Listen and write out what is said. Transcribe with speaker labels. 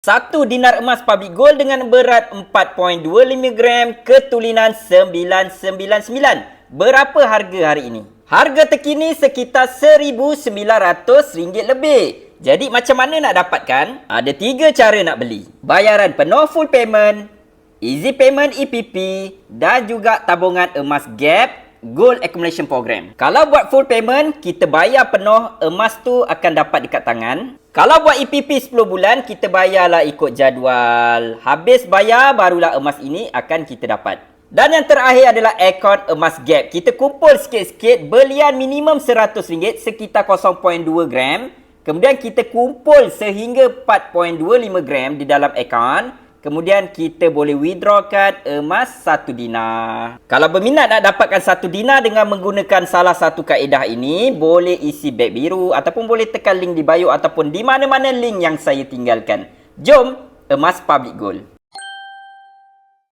Speaker 1: Satu dinar emas public gold dengan berat 4.25 gram ketulinan 999. Berapa harga hari ini? Harga terkini sekitar RM1,900 lebih. Jadi macam mana nak dapatkan? Ada 3 cara nak beli. Bayaran penuh full payment, easy payment EPP dan juga tabungan emas gap Gold Accumulation Program. Kalau buat full payment, kita bayar penuh, emas tu akan dapat dekat tangan. Kalau buat EPP 10 bulan, kita bayarlah ikut jadual. Habis bayar, barulah emas ini akan kita dapat. Dan yang terakhir adalah akaun emas gap. Kita kumpul sikit-sikit, belian minimum RM100, sekitar 0.2 gram. Kemudian kita kumpul sehingga 4.25 gram di dalam akaun. Kemudian kita boleh withdrawkan emas 1 dinar. Kalau berminat nak dapatkan 1 dinar dengan menggunakan salah satu kaedah ini, boleh isi beg biru ataupun boleh tekan link di bio ataupun di mana-mana link yang saya tinggalkan. Jom, emas public gold.